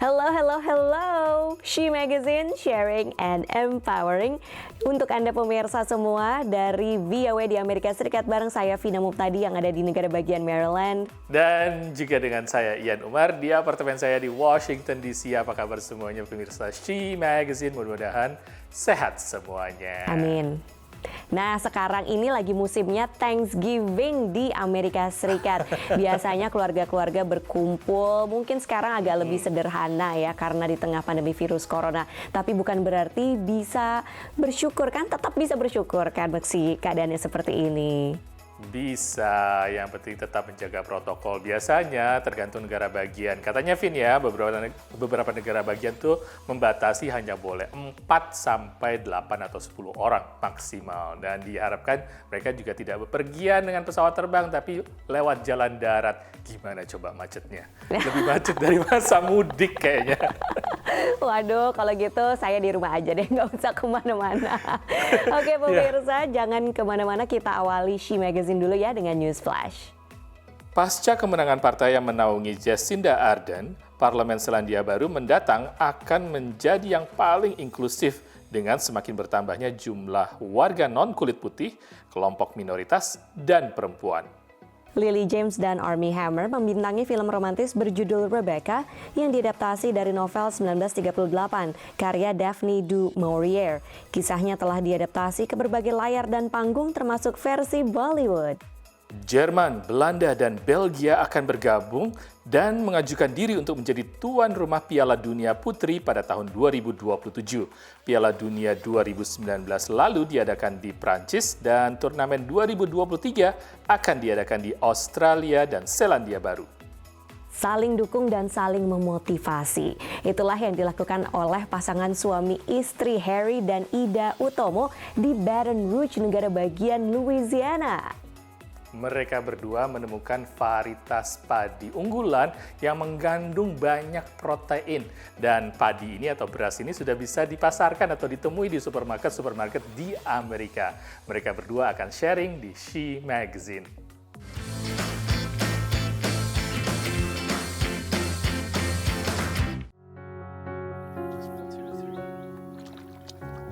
Hello, hello, hello. She Magazine, sharing and empowering. Untuk Anda pemirsa semua dari VOA di Amerika Serikat bareng saya Vina Muptadi yang ada di negara bagian Maryland. Dan juga dengan saya Ian Umar di apartemen saya di Washington DC. Apa kabar semuanya pemirsa She Magazine? Mudah-mudahan sehat semuanya. Amin. Nah, sekarang ini lagi musimnya Thanksgiving di Amerika Serikat. Biasanya keluarga-keluarga berkumpul, mungkin sekarang agak lebih sederhana ya karena di tengah pandemi virus corona. Tapi bukan berarti bisa bersyukur kan, tetap bisa bersyukur kan meski keadaannya seperti ini. Bisa, yang penting tetap menjaga protokol. Biasanya tergantung negara bagian. Katanya Vin ya, beberapa negara bagian tuh membatasi hanya boleh 4 sampai 8 atau 10 orang maksimal. Dan diharapkan mereka juga tidak bepergian dengan pesawat terbang, tapi lewat jalan darat. Gimana coba macetnya? Lebih macet dari masa mudik kayaknya. Waduh, kalau gitu saya di rumah aja deh, nggak usah kemana-mana. Oke pemirsa, jangan kemana-mana, kita awali She Magazine dulu ya dengan News Flash. Pasca kemenangan partai yang menaungi Jacinda Ardern, Parlemen Selandia Baru mendatang akan menjadi yang paling inklusif dengan semakin bertambahnya jumlah warga non-kulit putih, kelompok minoritas, dan perempuan. Lily James dan Armie Hammer membintangi film romantis berjudul Rebecca yang diadaptasi dari novel 1938 karya Daphne du Maurier. Kisahnya telah diadaptasi ke berbagai layar dan panggung termasuk versi Bollywood. Jerman, Belanda, dan Belgia akan bergabung dan mengajukan diri untuk menjadi tuan rumah Piala Dunia Putri pada tahun 2027. Piala Dunia 2019 lalu diadakan di Prancis dan turnamen 2023 akan diadakan di Australia dan Selandia Baru. Saling dukung dan saling memotivasi. Itulah yang dilakukan oleh pasangan suami istri Harry dan Ida Utomo di Baton Rouge, negara bagian Louisiana. Mereka berdua menemukan varietas padi unggulan yang mengandung banyak protein. Dan padi ini atau beras ini sudah bisa dipasarkan atau ditemui di supermarket di Amerika. Mereka berdua akan sharing di She Magazine.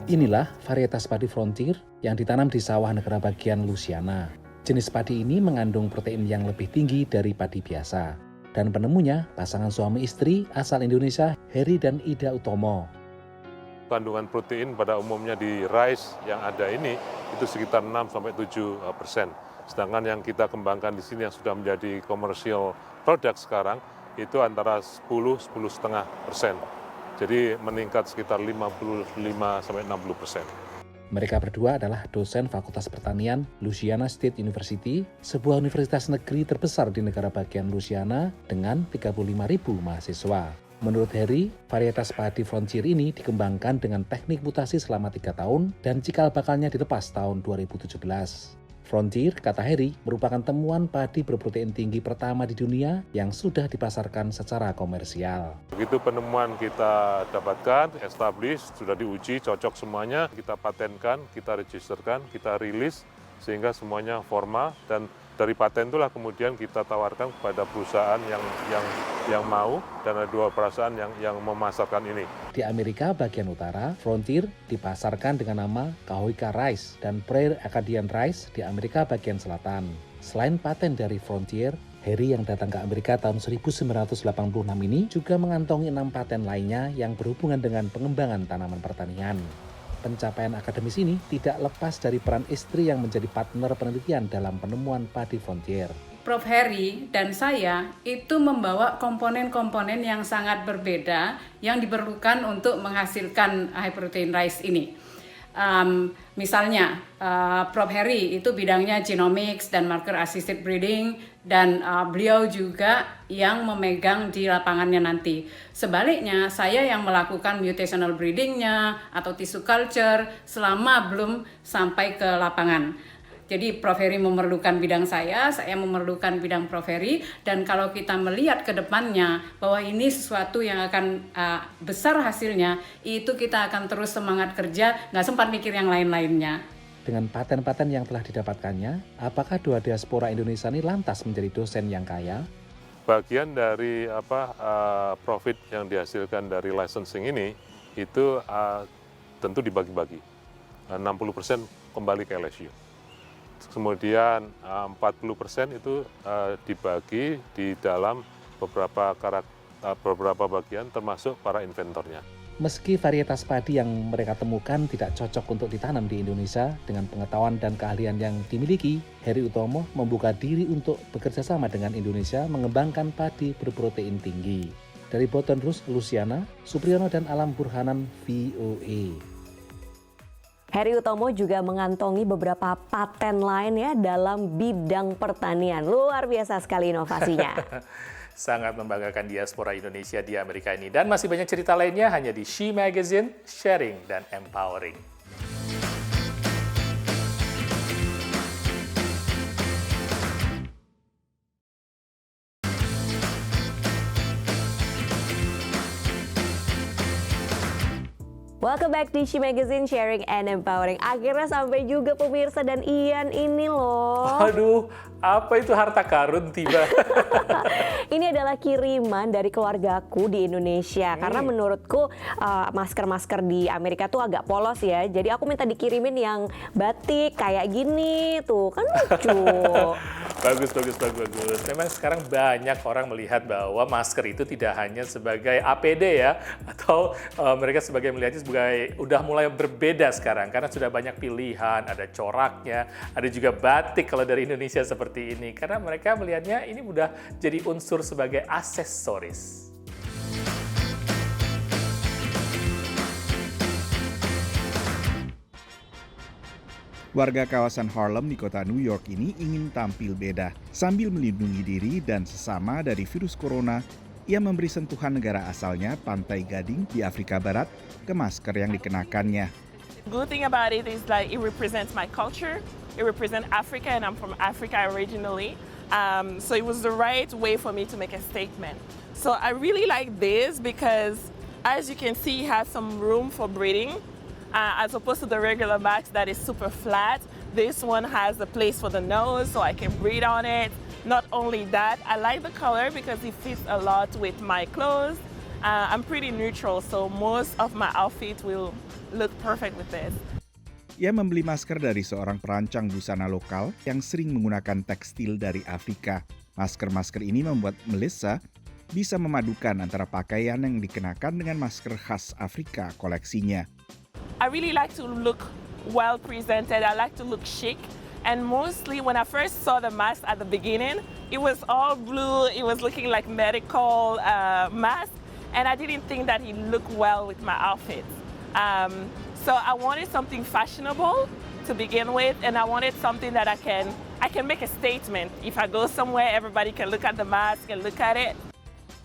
Inilah varietas padi Frontier yang ditanam di sawah negara bagian Louisiana. Jenis padi ini mengandung protein yang lebih tinggi dari padi biasa. Dan penemunya pasangan suami istri asal Indonesia, Harry dan Ida Utomo. Kandungan protein pada umumnya di rice yang ada ini itu sekitar 6-7%. Sedangkan yang kita kembangkan di sini yang sudah menjadi commercial product sekarang itu antara 10-10,5%. Jadi meningkat sekitar 55-60%. Mereka berdua adalah dosen Fakultas Pertanian Louisiana State University, sebuah universitas negeri terbesar di negara bagian Louisiana dengan 35.000 mahasiswa. Menurut Harry, varietas padi Frontier ini dikembangkan dengan teknik mutasi selama 3 tahun dan cikal bakalnya dilepas tahun 2017. Frontier, kata Harry, merupakan temuan padi berprotein tinggi pertama di dunia yang sudah dipasarkan secara komersial. Begitu penemuan kita dapatkan, establish, sudah diuji, cocok semuanya, kita patenkan, kita registerkan, kita rilis, sehingga semuanya formal, dan dari paten itulah kemudian kita tawarkan kepada perusahaan yang mau, dan ada 2 perusahaan yang memasarkan ini. Di Amerika bagian utara, Frontier dipasarkan dengan nama Cahokia Rice dan Prairie Acadian Rice di Amerika bagian selatan. Selain paten dari Frontier, Harry yang datang ke Amerika tahun 1986 ini juga mengantongi 6 paten lainnya yang berhubungan dengan pengembangan tanaman pertanian. Pencapaian akademis ini tidak lepas dari peran istri yang menjadi partner penelitian dalam penemuan padi Frontier. Prof. Harry dan saya itu membawa komponen-komponen yang sangat berbeda yang diperlukan untuk menghasilkan high protein rice ini. Misalnya, Prof. Harry itu bidangnya genomics dan marker assisted breeding, dan beliau juga yang memegang di lapangannya nanti. Sebaliknya, saya yang melakukan mutational breedingnya atau tissue culture selama belum sampai ke lapangan. Jadi Prof. Harry memerlukan bidang saya memerlukan bidang Prof. Harry, dan kalau kita melihat ke depannya bahwa ini sesuatu yang akan besar hasilnya, itu kita akan terus semangat kerja, nggak sempat mikir yang lain-lainnya. Dengan paten-paten yang telah didapatkannya, apakah 2 diaspora Indonesia ini lantas menjadi dosen yang kaya? Bagian dari profit yang dihasilkan dari licensing ini itu tentu dibagi-bagi. 60% kembali ke LSU. Kemudian 40% itu dibagi di dalam beberapa bagian termasuk para inventornya. Meski varietas padi yang mereka temukan tidak cocok untuk ditanam di Indonesia, dengan pengetahuan dan keahlian yang dimiliki, Heri Utomo membuka diri untuk bekerja sama dengan Indonesia mengembangkan padi berprotein tinggi. Dari Baton Rouge, Louisiana, Supriyono dan Alam Burhanan, VOA. Heri Utomo juga mengantongi beberapa paten lain ya dalam bidang pertanian. Luar biasa sekali inovasinya. Sangat membanggakan diaspora Indonesia di Amerika ini. Dan masih banyak cerita lainnya hanya di She Magazine, sharing dan empowering. Welcome back di She Magazine, sharing and empowering. Akhirnya sampai juga pemirsa dan Ian ini loh. Aduh, apa itu harta karun tiba? Ini adalah kiriman dari keluargaku di Indonesia. Karena menurutku masker-masker di Amerika tuh agak polos ya. Jadi aku minta dikirimin yang batik kayak gini tuh, kan lucu. Bagus. Memang sekarang banyak orang melihat bahwa masker itu tidak hanya sebagai APD ya, atau mereka melihatnya sebagai udah mulai berbeda sekarang karena sudah banyak pilihan, ada coraknya, ada juga batik kalau dari Indonesia seperti ini. Karena mereka melihatnya ini udah jadi unsur sebagai aksesoris. Warga kawasan Harlem di kota New York ini ingin tampil beda. Sambil melindungi diri dan sesama dari virus corona, ia memberi sentuhan negara asalnya, Pantai Gading di Afrika Barat, ke masker yang dikenakannya. Good thing about it is like it represents my culture. It represents Africa, and I'm from Africa originally. So it was the right way for me to make a statement. So I really like this because, as you can see, it has some room for breathing. As opposed to the regular mask that is super flat, this one has a place for the nose so I can breathe on it. Not only that, I like the color because it fits a lot with my clothes. I'm pretty neutral, so most of my outfit will look perfect with this. Ia membeli masker dari seorang perancang busana lokal yang sering menggunakan tekstil dari Afrika. Masker-masker ini membuat Melissa bisa memadukan antara pakaian yang dikenakan dengan masker khas Afrika koleksinya. I really like to look well presented. I like to look chic. And mostly when I first saw the mask at the beginning, it was all blue. It was looking like medical mask. And I didn't think that it looked well with my outfit. So I wanted something fashionable to begin with. And I wanted something that I can make a statement. If I go somewhere, everybody can look at the mask and look at it.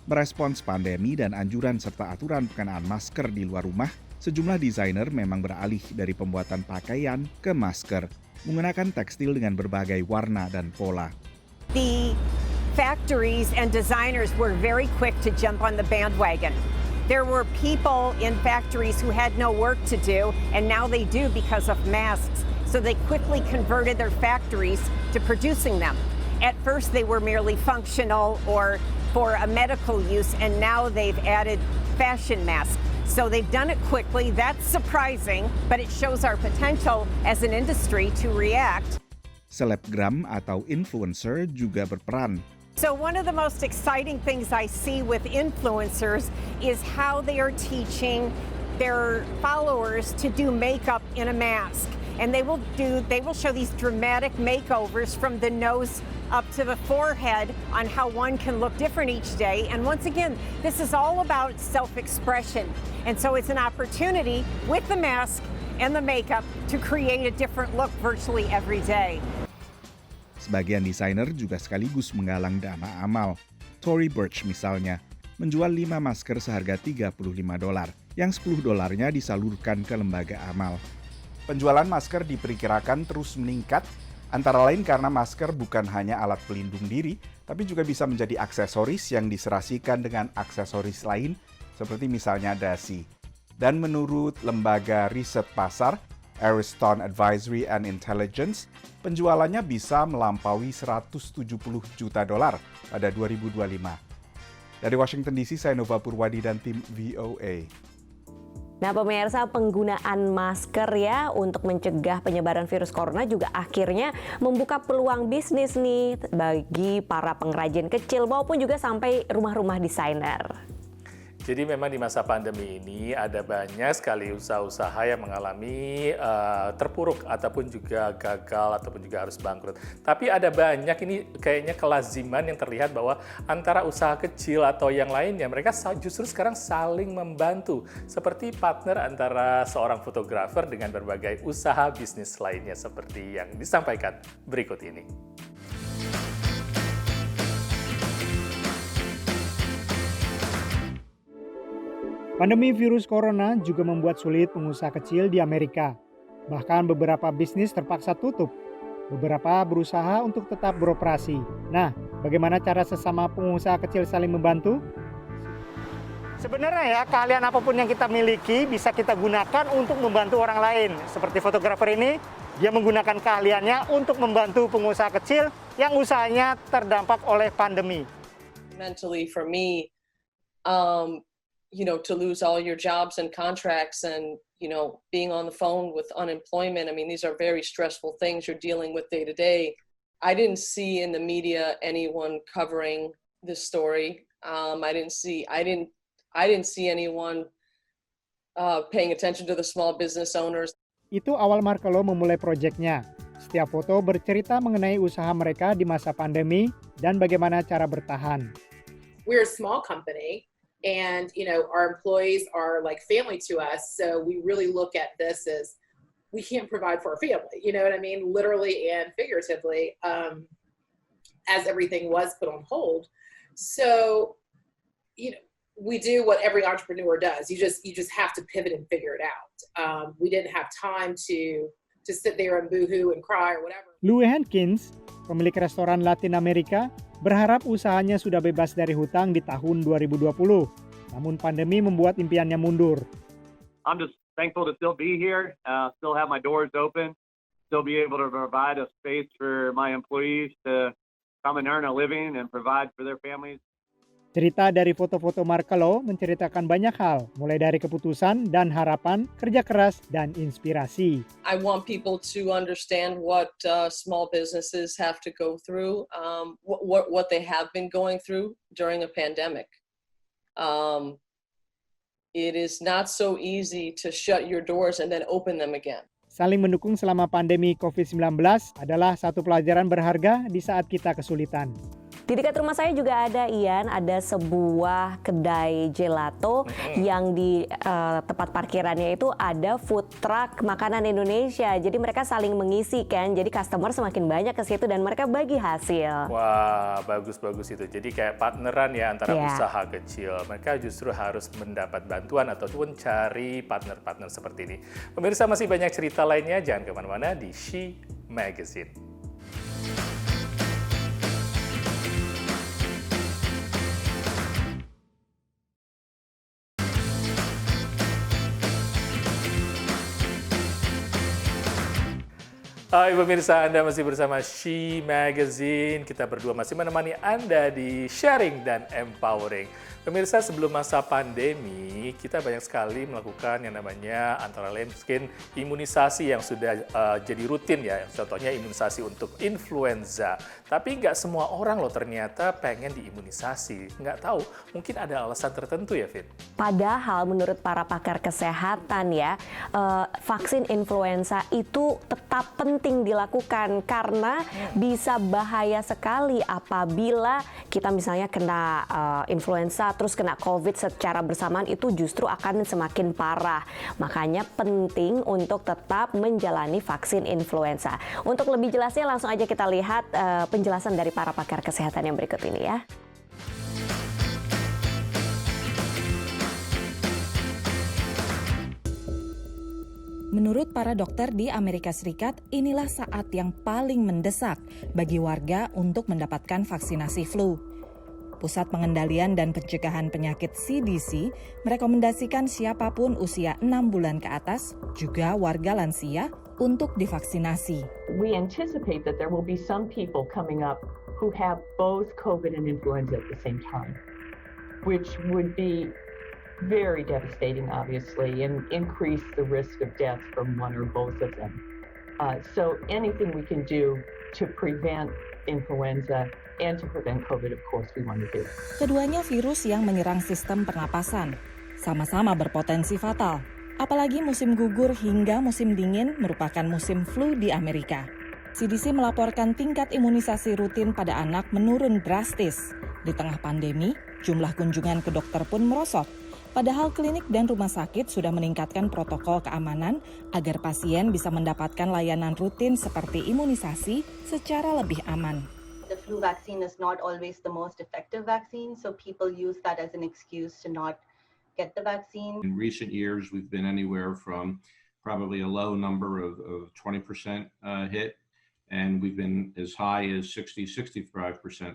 Merespons pandemi dan anjuran serta aturan pengenaan masker di luar rumah, sejumlah desainer memang beralih dari pembuatan pakaian ke masker, menggunakan tekstil dengan berbagai warna dan pola. The factories and designers were very quick to jump on the bandwagon. There were people in factories who had no work to do, and now they do because of masks. So they quickly converted their factories to producing them. At first, they were merely functional or for a medical use, and now they've added fashion masks. So they've done it quickly. That's surprising, but it shows our potential as an industry to react. Selebgram atau influencer juga berperan. So one of the most exciting things I see with influencers is how they are teaching their followers to do makeup in a mask. And they will show these dramatic makeovers from the nose up to the forehead on how one can look different each day. And once again, this is all about self-expression. And so it's an opportunity with the mask and the makeup to create a different look virtually every day. Sebagian desainer juga sekaligus menggalang dana amal. Tory Burch misalnya, menjual 5 masker seharga $35, yang $10 disalurkan ke lembaga amal. Penjualan masker diperkirakan terus meningkat, antara lain karena masker bukan hanya alat pelindung diri, tapi juga bisa menjadi aksesoris yang diserasikan dengan aksesoris lain, seperti misalnya dasi. Dan menurut lembaga riset pasar, Ariston Advisory and Intelligence, penjualannya bisa melampaui $170 juta pada 2025. Dari Washington DC, saya Nova Purwadi dan tim VOA. Nah pemirsa, penggunaan masker ya untuk mencegah penyebaran virus corona juga akhirnya membuka peluang bisnis nih bagi para pengrajin kecil maupun juga sampai rumah-rumah desainer. Jadi memang di masa pandemi ini ada banyak sekali usaha-usaha yang mengalami terpuruk ataupun juga gagal ataupun juga harus bangkrut. Tapi ada banyak ini kayaknya kelaziman yang terlihat bahwa antara usaha kecil atau yang lainnya mereka justru sekarang saling membantu. Seperti partner antara seorang fotografer dengan berbagai usaha bisnis lainnya seperti yang disampaikan berikut ini. Pandemi virus corona juga membuat sulit pengusaha kecil di Amerika. Bahkan beberapa bisnis terpaksa tutup. Beberapa berusaha untuk tetap beroperasi. Nah, bagaimana cara sesama pengusaha kecil saling membantu? Sebenarnya ya, keahlian apapun yang kita miliki bisa kita gunakan untuk membantu orang lain. Seperti fotografer ini, dia menggunakan keahliannya untuk membantu pengusaha kecil yang usahanya terdampak oleh pandemi. Mentally for me, to lose all your jobs and contracts and, being on the phone with unemployment. I mean, these are very stressful things you're dealing with day to day. I didn't see in the media anyone covering this story. I didn't see anyone paying attention to the small business owners. Itu awal Markelo memulai proyeknya. Setiap foto bercerita mengenai usaha mereka di masa pandemi dan bagaimana cara bertahan. We're a small company. And, our employees are like family to us. So we really look at this as we can't provide for our family. You know what I mean? Literally and figuratively, as everything was put on hold. So, we do what every entrepreneur does. You just have to pivot and figure it out. We didn't have time to sit there and boohoo and cry or whatever. Louis Hankins, pemilik restoran Latin Amerika, berharap usahanya sudah bebas dari hutang di tahun 2020. Namun pandemi membuat impiannya mundur. I'm just thankful to still be here, still have my doors open, still be able to provide a space for my employees to come and earn a living and provide for their families. Cerita dari foto-foto Markelo menceritakan banyak hal, mulai dari keputusan dan harapan, kerja keras, dan inspirasi. I want people to understand what small businesses have to go through, what they have been going through during a pandemic. It is not so easy to shut your doors and then open them again. Saling mendukung selama pandemi COVID-19 adalah satu pelajaran berharga di saat kita kesulitan. Di dekat rumah saya juga ada, Ian, ada sebuah kedai gelato yang di tempat parkirannya itu ada food truck makanan Indonesia. Jadi mereka saling mengisi kan, jadi customer semakin banyak ke situ dan mereka bagi hasil. Wah, bagus-bagus itu. Jadi kayak partneran ya antara usaha kecil. Mereka justru harus mendapat bantuan ataupun cari partner-partner seperti ini. Pemirsa, masih banyak cerita lainnya, jangan kemana-mana di She Magazine. Hai pemirsa, Anda masih bersama She Magazine. Kita berdua masih menemani Anda di sharing dan empowering. Pemirsa, sebelum masa pandemi, kita banyak sekali melakukan yang namanya antara lain mungkin imunisasi yang sudah jadi rutin ya. Contohnya imunisasi untuk influenza. Tapi nggak semua orang loh ternyata pengen diimunisasi. Nggak tahu, mungkin ada alasan tertentu ya, Fit? Padahal menurut para pakar kesehatan ya, vaksin influenza itu tetap penting dilakukan karena bisa bahaya sekali apabila kita misalnya kena influenza terus kena COVID secara bersamaan, itu justru akan semakin parah. Makanya penting untuk tetap menjalani vaksin influenza. Untuk lebih jelasnya langsung aja kita lihat penjelasan dari para pakar kesehatan yang berikut ini ya. Menurut para dokter di Amerika Serikat, inilah saat yang paling mendesak bagi warga untuk mendapatkan vaksinasi flu. Pusat Pengendalian dan Pencegahan Penyakit CDC merekomendasikan siapapun usia 6 bulan ke atas, juga warga lansia, untuk divaksinasi. We anticipate that there will be some people coming up who have both COVID and influenza at the same time, which would be very devastating, obviously, and increase the risk of death from one or both of them. So anything we can do to prevent influenza and to prevent COVID, of course, we want to do. Keduanya virus yang menyerang sistem pernapasan, sama-sama berpotensi fatal. Apalagi musim gugur hingga musim dingin merupakan musim flu di Amerika. CDC melaporkan tingkat imunisasi rutin pada anak menurun drastis. Di tengah pandemi, jumlah kunjungan ke dokter pun merosot. Padahal klinik dan rumah sakit sudah meningkatkan protokol keamanan agar pasien bisa mendapatkan layanan rutin seperti imunisasi secara lebih aman. The flu vaccine is not always the most effective vaccine, so people use that as an excuse to not get the vaccine. In recent years, we've been anywhere from probably a low number of 20% hit, and we've been as high as 60-65%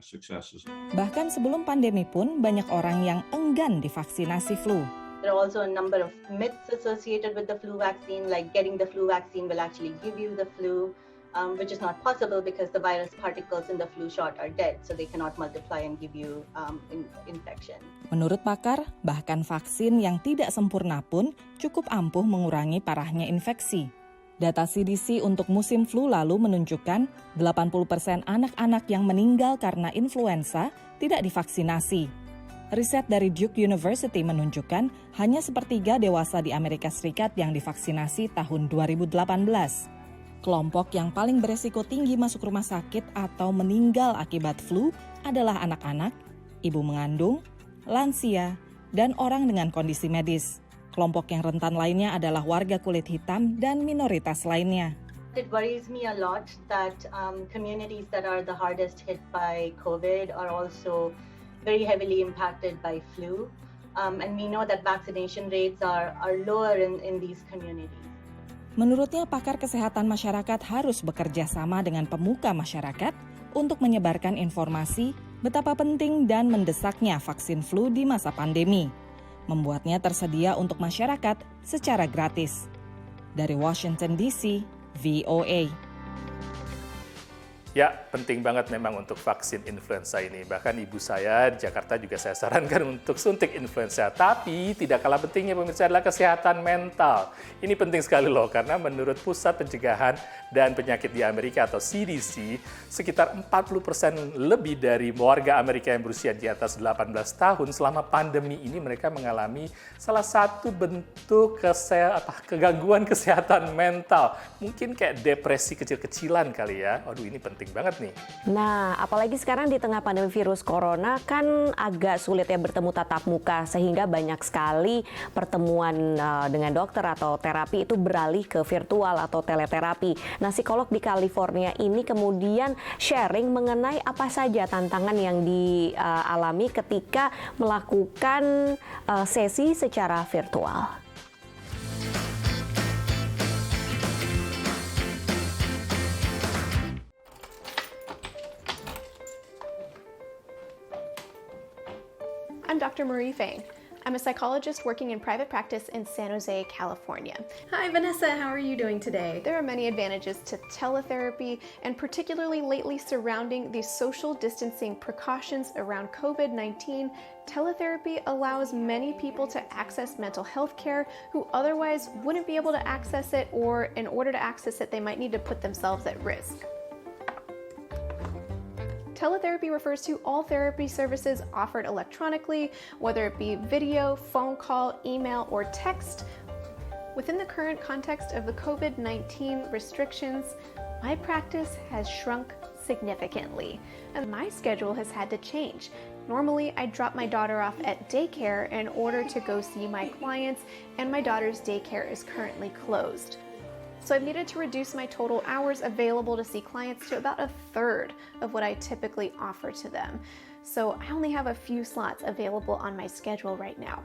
successes. Bahkan sebelum pandemi pun banyak orang yang enggan divaksinasi flu. There are also a number of myths associated with the flu vaccine, like getting the flu vaccine will actually give you the flu, which is not possible because the virus particles in the flu shot are dead, so they cannot multiply and give you infection. Menurut pakar, bahkan vaksin yang tidak sempurna pun cukup ampuh mengurangi parahnya infeksi. Data CDC untuk musim flu lalu menunjukkan 80% anak-anak yang meninggal karena influenza tidak divaksinasi. Riset dari Duke University menunjukkan hanya sepertiga dewasa di Amerika Serikat yang divaksinasi tahun 2018. Kelompok yang paling beresiko tinggi masuk rumah sakit atau meninggal akibat flu adalah anak-anak, ibu mengandung, lansia, dan orang dengan kondisi medis. Kelompok yang rentan lainnya adalah warga kulit hitam dan minoritas lainnya. It worries me a lot that communities that are the hardest hit by COVID are also very heavily impacted by flu. And we know that vaccination rates are lower in these communities. Menurutnya, pakar kesehatan masyarakat harus bekerja sama dengan pemuka masyarakat untuk menyebarkan informasi betapa penting dan mendesaknya vaksin flu di masa pandemi. Membuatnya tersedia untuk masyarakat secara gratis. Dari Washington DC, VOA. Ya, penting banget memang untuk vaksin influenza ini. Bahkan ibu saya di Jakarta juga saya sarankan untuk suntik influenza. Tapi tidak kalah pentingnya pemirsa adalah kesehatan mental. Ini penting sekali loh, karena menurut Pusat Pencegahan dan Penyakit di Amerika atau CDC, sekitar 40% lebih dari warga Amerika yang berusia di atas 18 tahun selama pandemi ini mereka mengalami salah satu bentuk kegangguan kesehatan mental. Mungkin kayak depresi kecil-kecilan kali ya. Aduh, ini penting banget nih. Nah, apalagi sekarang di tengah pandemi virus corona kan agak sulit ya bertemu tatap muka, sehingga banyak sekali pertemuan dengan dokter atau terapi itu beralih ke virtual atau teleterapi. Nah, psikolog di California ini kemudian sharing mengenai apa saja tantangan yang dialami ketika melakukan sesi secara virtual. I'm Dr. Marie Fang. I'm a psychologist working in private practice in San Jose, California. Hi, Vanessa. How are you doing today? There are many advantages to teletherapy, and particularly lately surrounding the social distancing precautions around COVID-19, teletherapy allows many people to access mental health care who otherwise wouldn't be able to access it, or in order to access it, they might need to put themselves at risk. Teletherapy refers to all therapy services offered electronically, whether it be video, phone call, email, or text. Within the current context of the COVID-19 restrictions, my practice has shrunk significantly, and my schedule has had to change. Normally, I drop my daughter off at daycare in order to go see my clients, and my daughter's daycare is currently closed. So I've needed to reduce my total hours available to see clients to about a third of what I typically offer to them. So I only have a few slots available on my schedule right now.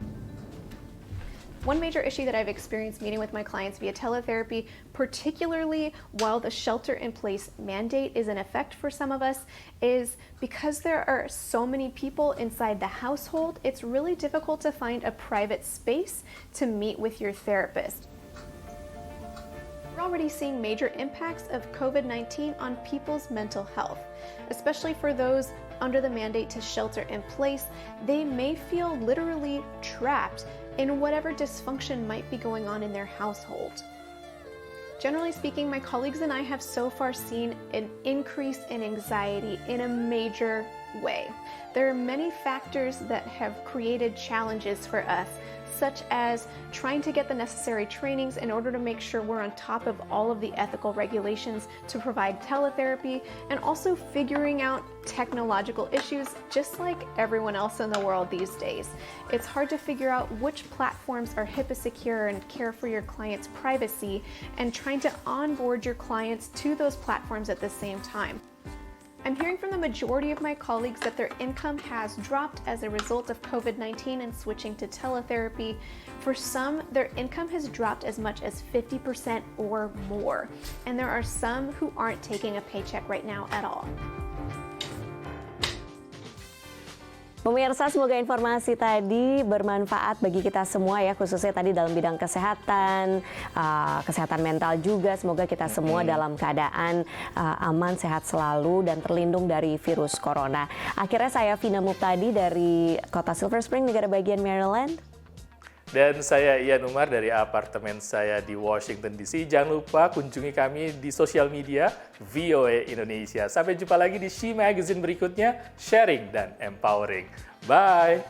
One major issue that I've experienced meeting with my clients via teletherapy, particularly while the shelter-in-place mandate is in effect for some of us, is because there are so many people inside the household, it's really difficult to find a private space to meet with your therapist. We're already seeing major impacts of COVID-19 on people's mental health, especially for those under the mandate to shelter in place. They may feel literally trapped in whatever dysfunction might be going on in their household. Generally speaking, my colleagues and I have so far seen an increase in anxiety in a major way. There are many factors that have created challenges for us, such as trying to get the necessary trainings in order to make sure we're on top of all of the ethical regulations to provide teletherapy, and also figuring out technological issues just like everyone else in the world these days. It's hard to figure out which platforms are HIPAA secure and care for your client's privacy, and trying to onboard your clients to those platforms at the same time. I'm hearing from the majority of my colleagues that their income has dropped as a result of COVID-19 and switching to teletherapy. For some, their income has dropped as much as 50% or more. And there are some who aren't taking a paycheck right now at all. Pemirsa, semoga informasi tadi bermanfaat bagi kita semua ya, khususnya tadi dalam bidang kesehatan, kesehatan mental juga. Semoga kita semua dalam keadaan aman, sehat selalu, dan terlindung dari virus corona. Akhirnya saya Vina Muptadi dari kota Silver Spring, negara bagian Maryland. Dan saya Ian Umar dari apartemen saya di Washington DC. Jangan lupa kunjungi kami di sosial media VOA Indonesia. Sampai jumpa lagi di She Magazine berikutnya, sharing dan empowering. Bye!